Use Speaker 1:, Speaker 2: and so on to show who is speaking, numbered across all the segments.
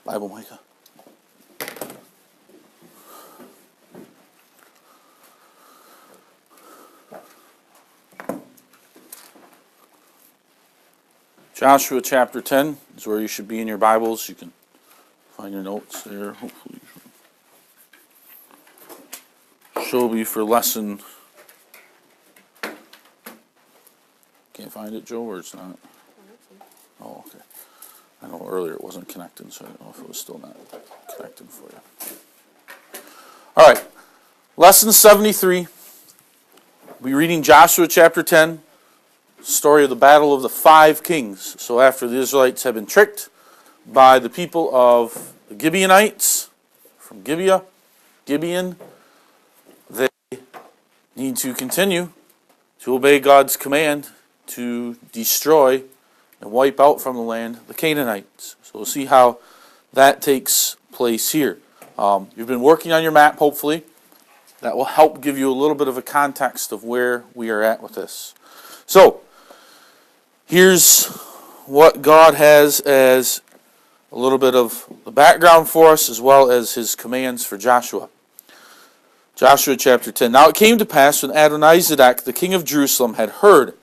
Speaker 1: Bible, Micah. Joshua chapter 10 is where you should be in your Bibles. You can find your notes there, hopefully. Should be for lesson. Can't find it, Joe, or it's not? Oh, okay. I know earlier it wasn't connecting, so I don't know if it was still not connected for you. All right. Lesson 73. We're reading Joshua chapter 10. Story of the battle of the 5 kings. So after the Israelites have been tricked by the people of the Gibeonites from Gibeon, they need to continue to obey God's command to destroy and wipe out from the land the Canaanites. So we'll see how that takes place here. You've been working on your map, hopefully. That will help give you a little bit of a context of where we are at with this. So, here's what God has as a little bit of the background for us, as well as his commands for Joshua. Joshua chapter 10. Now it came to pass when Adonizedek, the king of Jerusalem, had heard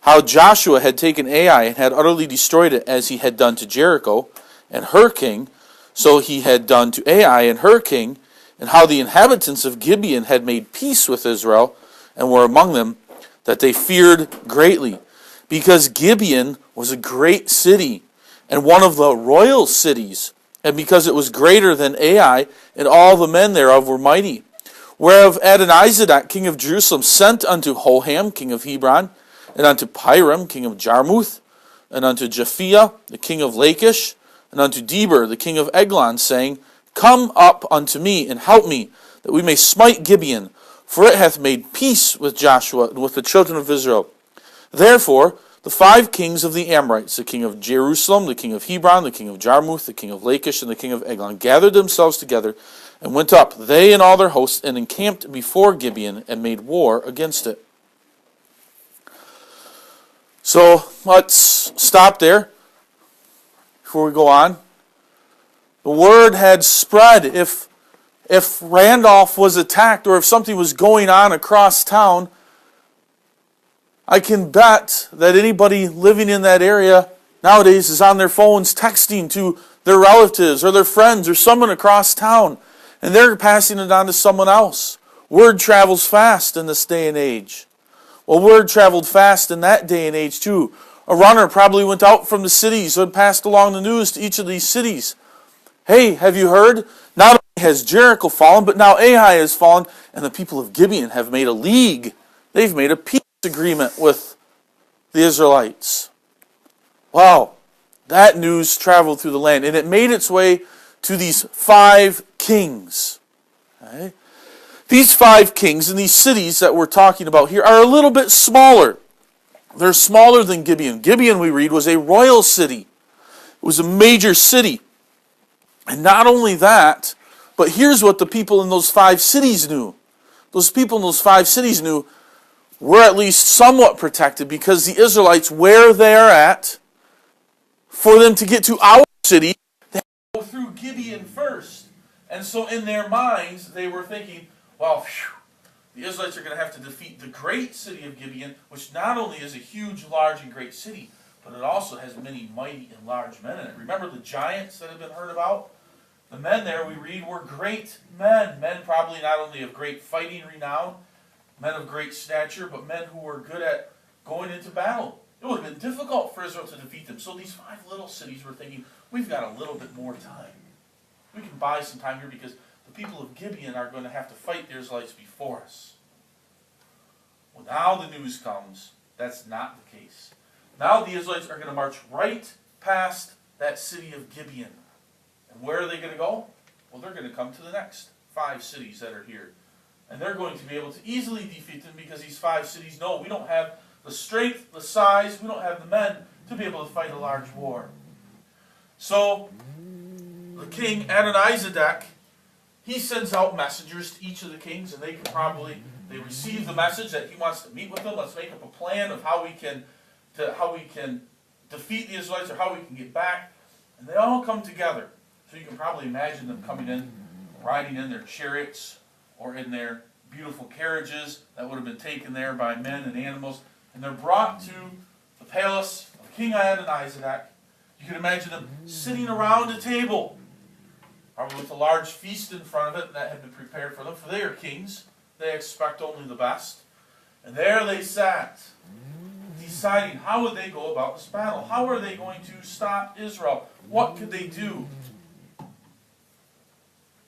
Speaker 1: how Joshua had taken Ai and had utterly destroyed it, as he had done to Jericho and her king, so he had done to Ai and her king, and how the inhabitants of Gibeon had made peace with Israel and were among them, that they feared greatly. Because Gibeon was a great city, and one of the royal cities, and because it was greater than Ai, and all the men thereof were mighty. Whereof Adonizedek, king of Jerusalem, sent unto Hoham, king of Hebron, and unto Piram, king of Jarmuth, and unto Japhia, the king of Lachish, and unto Deber, the king of Eglon, saying, Come up unto me, and help me, that we may smite Gibeon, for it hath made peace with Joshua and with the children of Israel. Therefore, the 5 kings of the Amorites, the king of Jerusalem, the king of Hebron, the king of Jarmuth, the king of Lachish, and the king of Eglon, gathered themselves together and went up, they and all their hosts, and encamped before Gibeon and made war against it. So let's stop there before we go on. The word had spread. If Randolph was attacked or if something was going on across town, I can bet that anybody living in that area nowadays is on their phones texting to their relatives or their friends or someone across town, and they're passing it on to someone else. Word travels fast in this day and age. Well, word traveled fast in that day and age too. A runner probably went out from the cities and passed along the news to each of these cities. Hey, have you heard? Not only has Jericho fallen, but now Ai has fallen, and the people of Gibeon have made a league. They've made a peace agreement with the Israelites. Wow, that news traveled through the land, and it made its way to these 5 kings. Okay? These 5 kings in these cities that we're talking about here are a little bit smaller. They're smaller than Gibeon. Gibeon, we read, was a royal city. It was a major city. And not only that, but here's what the people in those 5 cities knew. Those people in those 5 cities knew we're at least somewhat protected because the Israelites, where they're at, for them to get to our city, they have to go through Gibeon first. And so in their minds, they were thinking, well, the Israelites are going to have to defeat the great city of Gibeon, which not only is a huge, large, and great city, but it also has many mighty and large men in it. Remember the giants that have been heard about? The men there, we read, were great men. Men probably not only of great fighting renown, men of great stature, but men who were good at going into battle. It would have been difficult for Israel to defeat them. So these 5 little cities were thinking, we've got a little bit more time. We can buy some time here because the people of Gibeon are going to have to fight the Israelites before us. Well, now the news comes, that's not the case. Now the Israelites are going to march right past that city of Gibeon. And where are they going to go? Well, they're going to come to the next 5 cities that are here. And they're going to be able to easily defeat them because these 5 cities know we don't have the strength, the size, we don't have the men to be able to fight a large war. So, the king, Adonizedek, he sends out messengers to each of the kings, and they receive the message that he wants to meet with them. Let's make up a plan of how we can defeat the Israelites or how we can get back. And they all come together So you can probably imagine them coming in, riding in their chariots or in their beautiful carriages that would have been taken there by men and animals, and they're brought to the palace of King Adonizedek. You can imagine them sitting around a table, probably with a large feast in front of it that had been prepared for them, for they are kings. They expect only the best. And there they sat, deciding how would they go about this battle. How are they going to stop Israel? What could they do?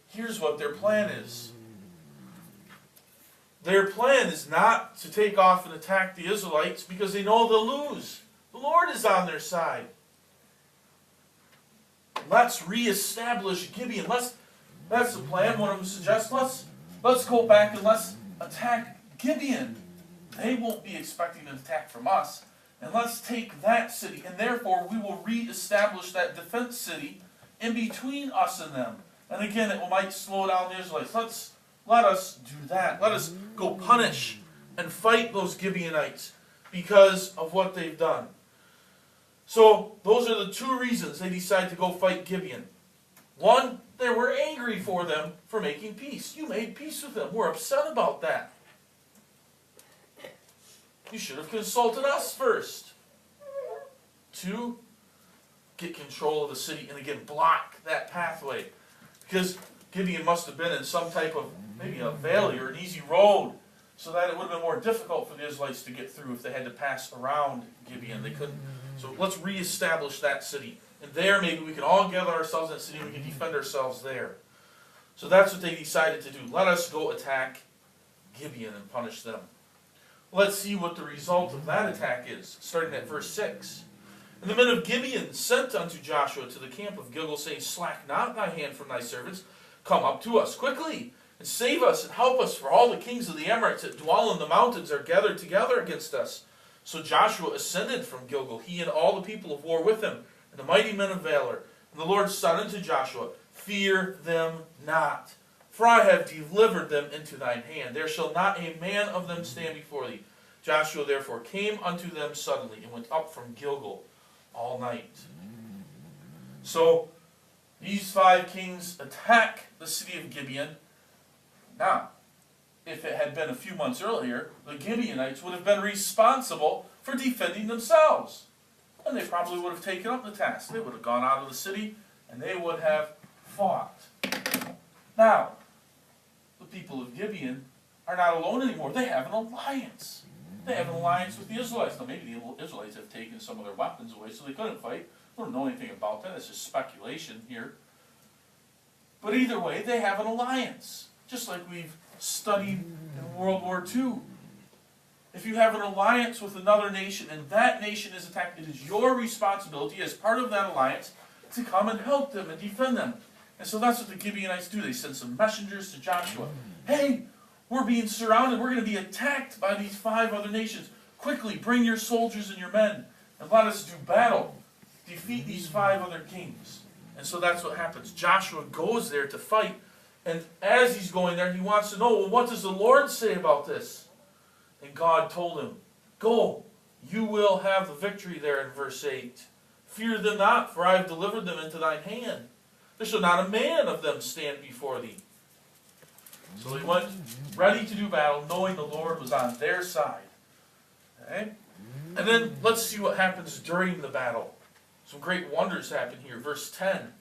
Speaker 1: Here's what their plan is. Their plan is not to take off and attack the Israelites because they know they'll lose. The Lord is on their side. Let's reestablish Gibeon. That's the plan. One of them suggests, let's go back and let's attack Gibeon. They won't be expecting an attack from us. And let's take that city. And therefore, we will reestablish that defense city in between us and them. And again, it might slow down the Israelites. Let us do that. Let us go punish and fight those Gibeonites because of what they've done. So, those are the two reasons they decide to go fight Gibeon. One, they were angry for them for making peace. You made peace with them. We're upset about that. You should have consulted us first. Two, get control of the city and again block that pathway. Because Gibeon must have been in some type of, maybe a valley or an easy road, so that it would have been more difficult for the Israelites to get through if they had to pass around Gibeon. They couldn't. So let's reestablish that city. And there maybe we can all gather ourselves in that city and we can defend ourselves there. So that's what they decided to do. Let us go attack Gibeon and punish them. Let's see what the result of that attack is, starting at verse 6. And the men of Gibeon sent unto Joshua to the camp of Gilgal, saying, Slack not thy hand from thy servants, come up to us quickly, and save us, and help us, for all the kings of the Amorites that dwell in the mountains are gathered together against us. So Joshua ascended from Gilgal, he and all the people of war with him, and the mighty men of valor. And the Lord said unto Joshua, Fear them not, for I have delivered them into thine hand. There shall not a man of them stand before thee. Joshua therefore came unto them suddenly, and went up from Gilgal all night. So, these 5 kings attack the city of Gibeon. Now, if it had been a few months earlier, the Gibeonites would have been responsible for defending themselves. And they probably would have taken up the task. They would have gone out of the city, and they would have fought. Now, the people of Gibeon are not alone anymore. They have an alliance. They have an alliance with the Israelites. Now, maybe the Israelites have taken some of their weapons away, so they couldn't fight. We don't know anything about that. It's just speculation here. But either way, they have an alliance. Just like we've studied in World War II. If you have an alliance with another nation and that nation is attacked, it is your responsibility as part of that alliance to come and help them and defend them. And so that's what the Gibeonites do. They send some messengers to Joshua. Hey, we're being surrounded. We're going to be attacked by these 5 other nations. Quickly, bring your soldiers and your men and let us do battle. Defeat these 5 other kings. And so that's what happens. Joshua goes there to fight. And as he's going there, he wants to know, well, what does the Lord say about this? And God told him, Go, you will have the victory there in verse 8. Fear them not, for I have delivered them into thine hand. There shall not a man of them stand before thee. So he went ready to do battle, knowing the Lord was on their side. Okay? And then let's see what happens during the battle. Some great wonders happen here. Verse 10.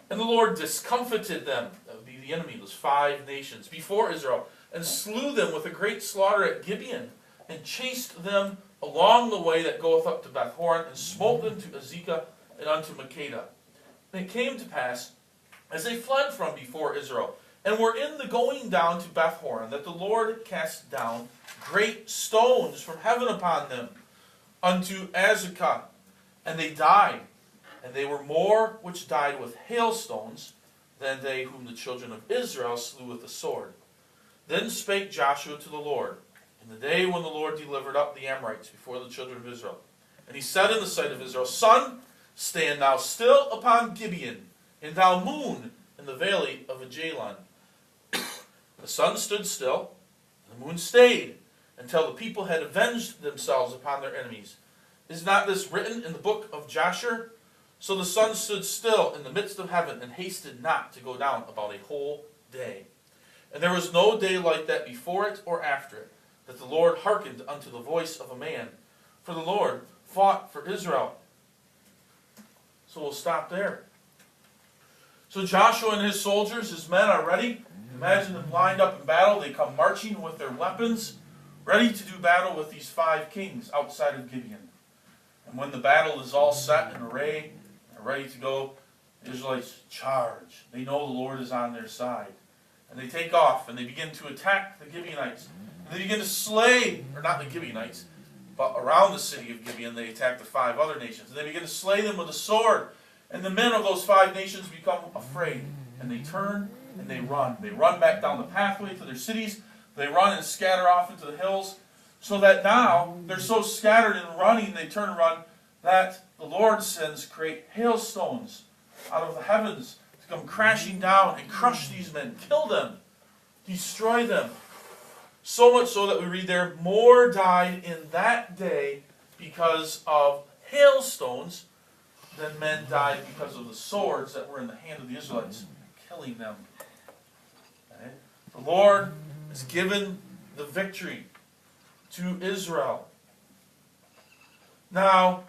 Speaker 1: And the Lord discomfited them, that would be the enemy, those 5 nations, before Israel, and slew them with a great slaughter at Gibeon, and chased them along the way that goeth up to Beth-horon, and smote them to Azekah and unto Makkedah. And it came to pass, as they fled from before Israel, and were in the going down to Beth-horon, that the Lord cast down great stones from heaven upon them, unto Azekah, and they died. And they were more which died with hailstones than they whom the children of Israel slew with the sword. Then spake Joshua to the Lord, in the day when the Lord delivered up the Amorites before the children of Israel. And he said in the sight of Israel, Sun, stand thou still upon Gibeon, and thou moon in the valley of Ajalon. The sun stood still, and the moon stayed, until the people had avenged themselves upon their enemies. Is not this written in the book of Jasher? So the sun stood still in the midst of heaven, and hasted not to go down about a whole day. And there was no day like that before it or after it, that the Lord hearkened unto the voice of a man. For the Lord fought for Israel. So we'll stop there. So Joshua and his soldiers, his men, are ready. Imagine them lined up in battle. They come marching with their weapons, ready to do battle with these 5 kings outside of Gibeon. And when the battle is all set in array, and ready to go, the Israelites charge. They know the Lord is on their side. And they take off, and they begin to attack the Gibeonites. And they begin to slay, or not the Gibeonites, but around the city of Gibeon, they attack the 5 other nations. And they begin to slay them with a sword. And the men of those 5 nations become afraid. And they turn and they run. They run back down the pathway to their cities. They run and scatter off into the hills. So that now they're so scattered and running, they turn and run, that the Lord sends great hailstones out of the heavens to come crashing down and crush these men, kill them, destroy them. So much so that we read there, more died in that day because of hailstones than men died because of the swords that were in the hand of the Israelites, killing them. Okay? The Lord has given the victory to Israel. Now,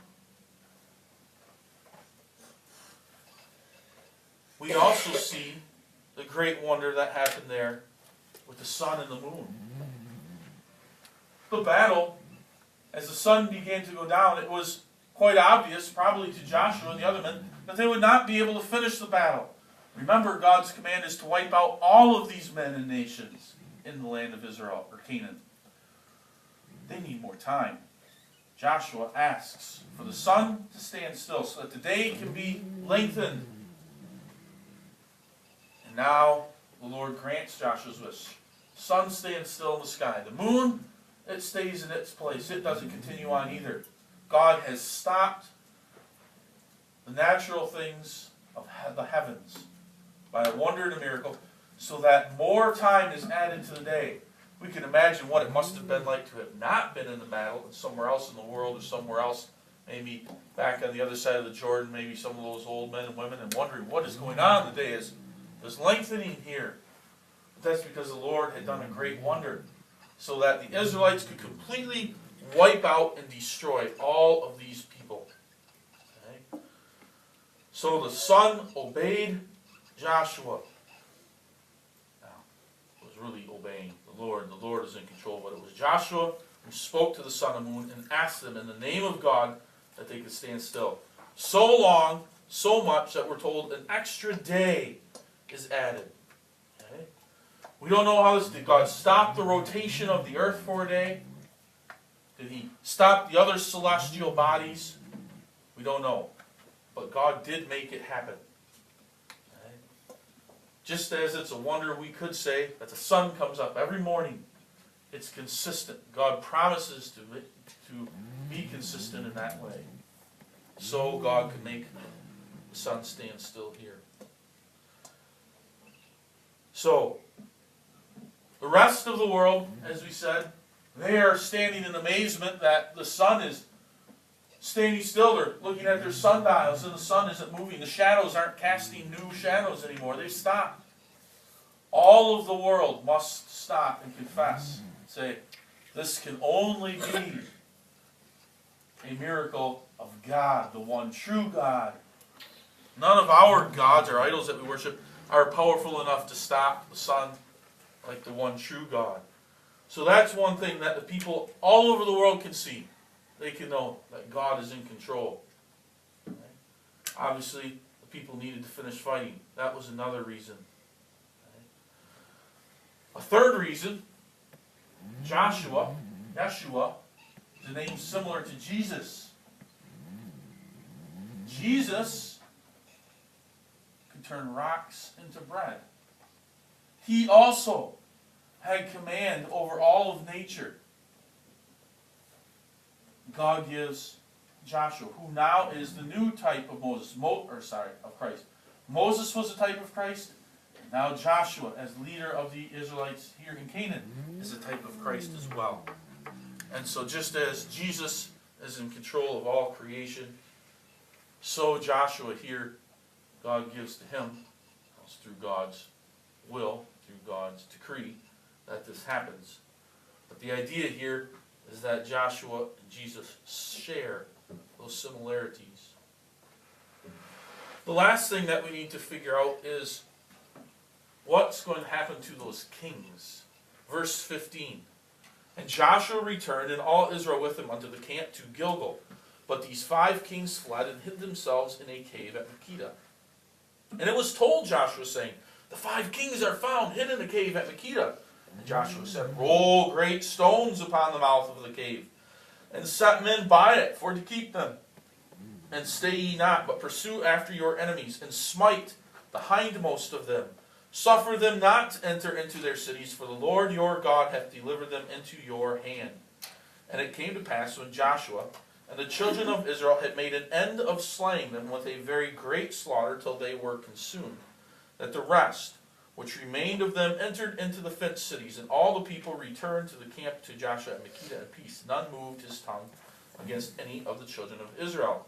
Speaker 1: we also see the great wonder that happened there with the sun and the moon. The battle, as the sun began to go down, it was quite obvious, probably to Joshua and the other men, that they would not be able to finish the battle. Remember, God's command is to wipe out all of these men and nations in the land of Israel, or Canaan. They need more time. Joshua asks for the sun to stand still so that the day can be lengthened. And now the Lord grants Joshua's wish. Sun stands still in the sky. The moon, it stays in its place. It doesn't continue on either. God has stopped the natural things of the heavens by a wonder and a miracle, so that more time is added to the day. We can imagine what it must have been like to have not been in the battle and somewhere else in the world, or somewhere else, maybe back on the other side of the Jordan, maybe some of those old men and women, and wondering what is going on. The day is lengthening here. But that's because the Lord had done a great wonder, so that the Israelites could completely wipe out and destroy all of these people. Okay? So the sun obeyed Joshua. Now, it was really obeying the Lord. The Lord is in control, but it was Joshua who spoke to the sun and moon and asked them in the name of God that they could stand still. So long, so much that we're told an extra day is added. Okay? We don't know how this did. God stop the rotation of the earth for a day? Did he stop the other celestial bodies? We don't know. But God did make it happen. Okay? Just as it's a wonder, we could say that the sun comes up every morning. It's consistent. God promises to be consistent in that way. So God can make the sun stand still here. So, the rest of the world, as we said, they are standing in amazement that the sun is standing still. They're looking at their sundials and the sun isn't moving. The shadows aren't casting new shadows anymore. They've stopped. All of the world must stop and confess. Say, this can only be a miracle of God, the one true God. None of our gods or idols that we worship are powerful enough to stop the sun like the one true God. So that's one thing that the people all over the world can see. They can know that God is in control. Right? Obviously, the people needed to finish fighting. That was another reason. Right? A third reason, Yeshua, is a name similar to Jesus. Jesus could turn rocks into bread. He also had command over all of nature. God gives Joshua, who now is the new type of of Christ. Moses was a type of Christ, and now Joshua, as leader of the Israelites here in Canaan, is a type of Christ as well. And so just as Jesus is in control of all creation, So Joshua here, God gives to him, it's through God's will, through God's decree, that this happens. But the idea here is that Joshua and Jesus share those similarities. The last thing that we need to figure out is what's going to happen to those kings. Verse 15. And Joshua returned, and all Israel with him unto the camp to Gilgal. But these 5 kings fled and hid themselves in a cave at Makkedah. And it was told Joshua, saying, the 5 kings are found hid in the cave at Makkedah. And Joshua said, roll great stones upon the mouth of the cave, and set men by it for to keep them. And stay ye not, but pursue after your enemies, and smite the hindmost of them. Suffer them not to enter into their cities, for the Lord your God hath delivered them into your hand. And it came to pass, when Joshua and the children of Israel had made an end of slaying them with a very great slaughter till they were consumed, that the rest which remained of them entered into the fenced cities, and all the people returned to the camp to Joshua at Makkedah in peace. None moved his tongue against any of the children of Israel.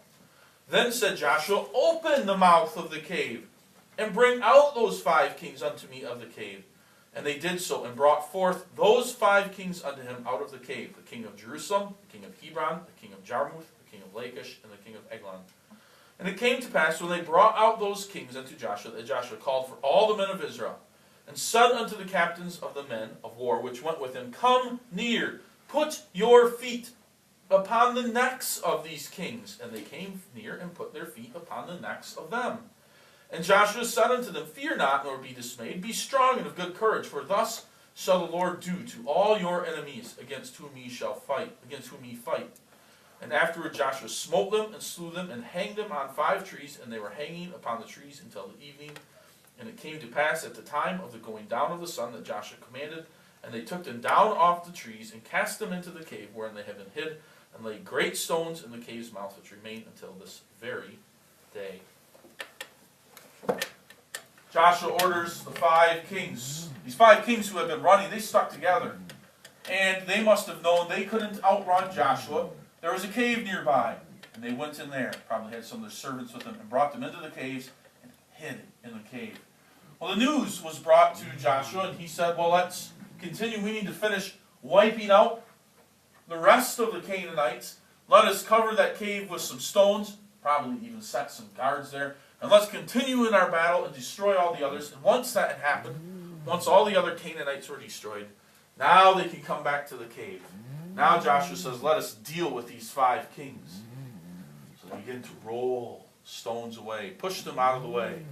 Speaker 1: Then said Joshua, open the mouth of the cave, and bring out those 5 kings unto me of the cave. And they did so, and brought forth those 5 kings unto him out of the cave, the king of Jerusalem, the king of Hebron, the king of Jarmuth, the king of Lachish, and the king of Eglon. And it came to pass, when they brought out those kings unto Joshua, that Joshua called for all the men of Israel, and said unto the captains of the men of war which went with him, come near, put your feet upon the necks of these kings. And they came near, and put their feet upon the necks of them. And Joshua said unto them, fear not, nor be dismayed, be strong and of good courage, for thus shall the Lord do to all your enemies against whom ye fight. And afterward Joshua smote them, and slew them, and hanged them on 5 trees, and they were hanging upon the trees until the evening. And it came to pass at the time of the going down of the sun that Joshua commanded, and they took them down off the trees, and cast them into the cave wherein they had been hid, and laid great stones in the cave's mouth, which remain until this very day. Joshua orders the 5 kings. These 5 kings who had been running, they stuck together. And they must have known they couldn't outrun Joshua. There was a cave nearby, and they went in there, probably had some of their servants with them, and brought them into the caves and hid in the cave. Well, the news was brought to Joshua, and he said, well, let's continue. We need to finish wiping out the rest of the Canaanites. Let us cover that cave with some stones, probably even set some guards there, and let's continue in our battle and destroy all the others. And once that had happened, once all the other Canaanites were destroyed, now they can come back to the cave. Now Joshua says, let us deal with these 5 kings. So they begin to roll stones away, push them out of the way,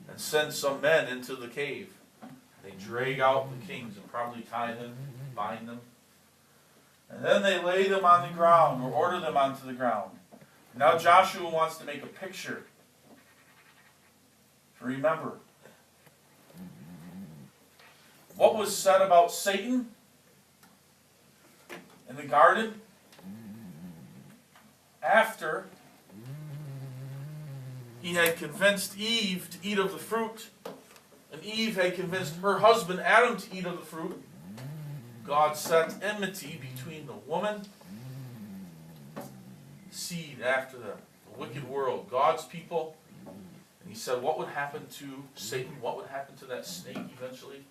Speaker 1: and send some men into the cave. They drag out the kings and probably tie them, bind them. And then they lay them on the ground, or order them onto the ground. Now Joshua wants to make a picture to remember. What was said about Satan in the garden after he had convinced Eve to eat of the fruit, and Eve had convinced her husband Adam to eat of the fruit. God set enmity between the woman, seed after the wicked world, God's people. And he said, what would happen to Satan? What would happen to that snake eventually?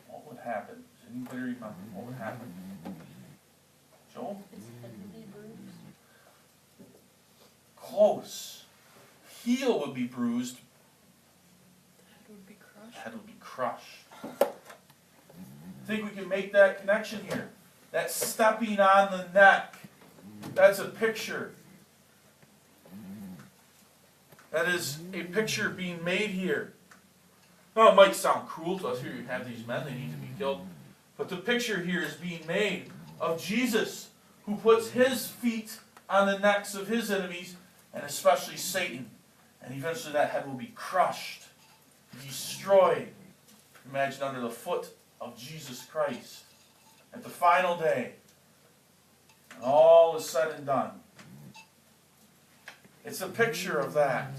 Speaker 1: What would happen? Does anybody remember what would happen? Joel?
Speaker 2: His head would be bruised.
Speaker 1: Close. Heel would be bruised.
Speaker 2: Head would be crushed.
Speaker 1: Head would be crushed. I think we can make that connection here. That stepping on the neck. That's a picture. That is a picture being made here. Now, it might sound cruel to us here. You have these men, they need to be killed. But the picture here is being made of Jesus, who puts his feet on the necks of his enemies, and especially Satan. And eventually that head will be crushed, destroyed. Imagine under the foot of Jesus Christ at the final day. And all is said and done. It's a picture of that.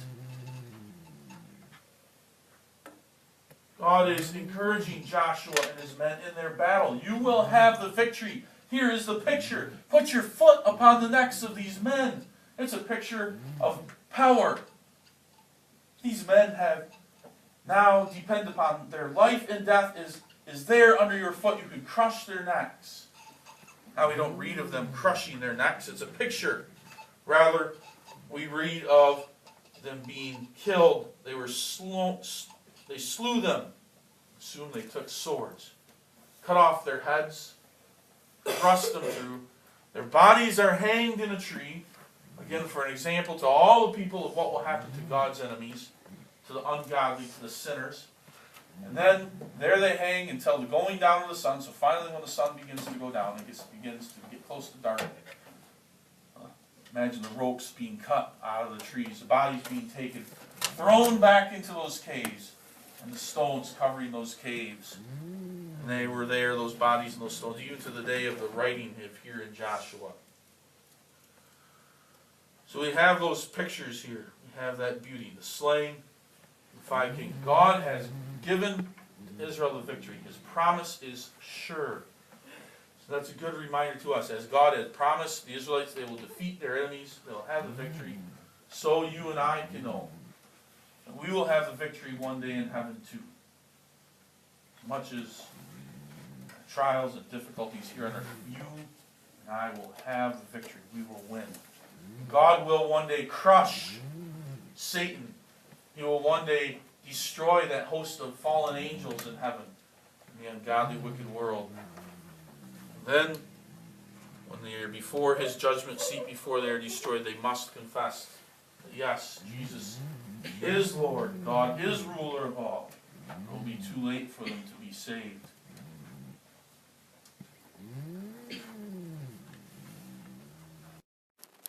Speaker 1: God is encouraging Joshua and his men in their battle. You will have the victory. Here is the picture. Put your foot upon the necks of these men. It's a picture of power. These men have now depend upon their life and death is there under your foot. You can crush their necks. Now we don't read of them crushing their necks. It's a picture. Rather, we read of them being killed. They slew them. Soon they took swords, cut off their heads, thrust them through. Their bodies are hanged in a tree. Again, for an example to all the people of what will happen to God's enemies, to the ungodly, to the sinners. And then there they hang until the going down of the sun. So finally when the sun begins to go down, it begins to get close to dark. Imagine the ropes being cut out of the trees, the bodies being taken, thrown back into those caves, and the stones covering those caves. And they were there, those bodies and those stones, even to the day of the writing here in Joshua. So we have those pictures here. We have that beauty, the slaying, the 5 kings. God has given Israel the victory. His promise is sure. So that's a good reminder to us. As God has promised the Israelites they will defeat their enemies, they'll have the victory. So you and I can know. And we will have the victory one day in heaven too. As much as trials and difficulties here on earth, you and I will have the victory. We will win. God will one day crush Satan. He will one day destroy that host of fallen angels in heaven, in the ungodly, wicked world. And then, when they are before His judgment seat, before they are destroyed, they must confess that yes, Jesus is Lord, God is ruler of all. It will be too late for them to be saved.